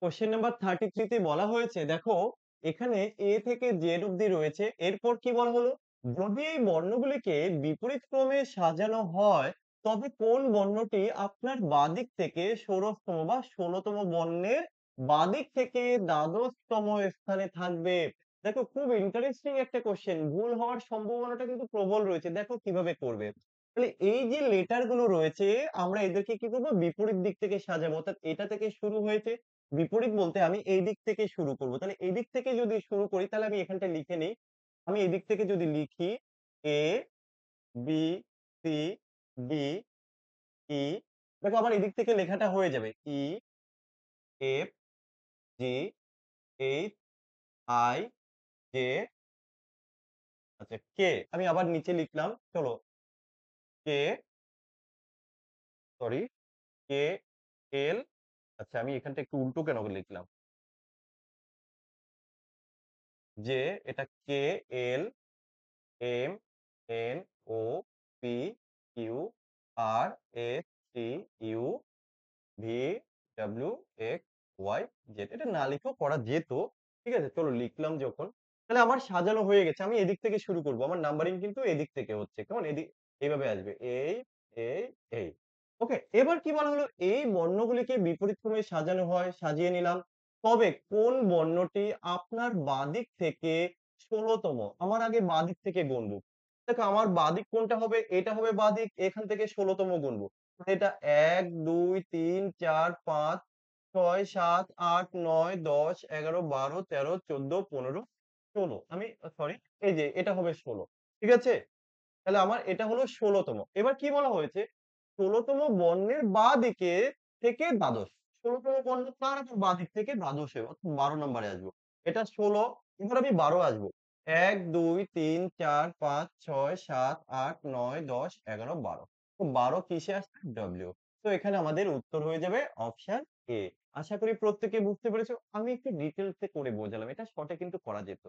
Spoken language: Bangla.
কোশ্চেন নাম্বার 33 তে বলা হয়েছে দেখো এখানে এ থেকে জেড অব্দি রয়েছে। এরপর কি বলা হলো? যদি এই বর্ণগুলিকে বিপরীত ক্রমে সাজানো হয় তবে কোন বর্ণটি আপনার বাঁদিক থেকে ষোড়শতম বা 16তম বর্ণের বাঁদিক থেকে দ্বাদশতম স্থানে থাকবে। দেখো খুব ইন্টারেস্টিং একটা কোশ্চেন, ভুল হওয়ার সম্ভাবনাটা কিন্তু প্রবল রয়েছে। দেখো কিভাবে করবে। তাহলে এই যে লেটার গুলো রয়েছে আমরা এদেরকে কি করবো বিপরীত দিক থেকে সাজাবো, অর্থাৎ এটা থেকে শুরু হয়েছে, বিপরীত বলতে আমি এই দিক থেকে শুরু করব। তাহলে এই দিক থেকে যদি শুরু করি তাহলে আমি এখানটা লিখে নেই। আমি এই দিক থেকে যদি লিখি A B C D E, দেখো আমার এদিক থেকে লেখাটা হয়ে যাবে E F G H I J, আচ্ছা কে। আমি আবার নিচে লিখলাম, চলো কে, সরি, কে এল। আচ্ছা আমি এখানটা একটু উল্টো কেন লিখলাম, যে এটা K L M N O P Q R S T U V W X Y Z. এটা না লিখেও করা যেত, ঠিক আছে। চলো লিখলাম যখন, তাহলে আমার সাজানো হয়ে গেছে। আমি এদিক থেকে শুরু করব, আমার নাম্বারিং কিন্তু এদিক থেকে হচ্ছে, কেমন এদিক এইভাবে আসবে এই এই এই। ওকে, এবার কি বলা হলো এই বর্ণগুলিকে বিপরীত ক্রমে সাজানো হয়, সাজিয়ে নিলাম। তবে কোন বর্ণটি আপনার বাঁদিক থেকে 16তম, আমার আগে বাঁদিক থেকে গুনবো। দেখো আমার বাঁদিক কোনটা হবে, এটা হবে বাঁদিক, এখান থেকে 16তম গুনবো। এটা ১, ২, ৩, ৪, ৫, ৬, ৭, ৮, ৯, ১০, ১১, ১২, ১৩, ১৪, ১৫, ১৬। আমি সরি, এই যে এটা হবে ১৬। ঠিক আছে? তাহলে আমার এটা হলো ১৬তম। এবার কি বলা হয়েছে? ১৬তম বর্ণের বাঁদিকে থেকে দ্বাদশ। ১৬তম বর্ণ তার আবার বাঁদিক থেকে দ্বাদশে অর্থাৎ ১২ নম্বরে আসবো। এটা ১৬, এবার আমি ১২ আসবো। ১, ২, ৩, ৪, ৫, ৬, ৭, ৮, ৯, ১০, ১১, ১২। তো ১২ কিসে আসছে? ডব্লিউ। তো এখানে আমাদের উত্তর হয়ে যাবে অপশন এ। আশা করি প্রত্যেকে বুঝতে পেরেছো। আমি একটু ডিটেইলস এ করে বোঝালাম। এটা শর্টে কিন্তু করা যেত।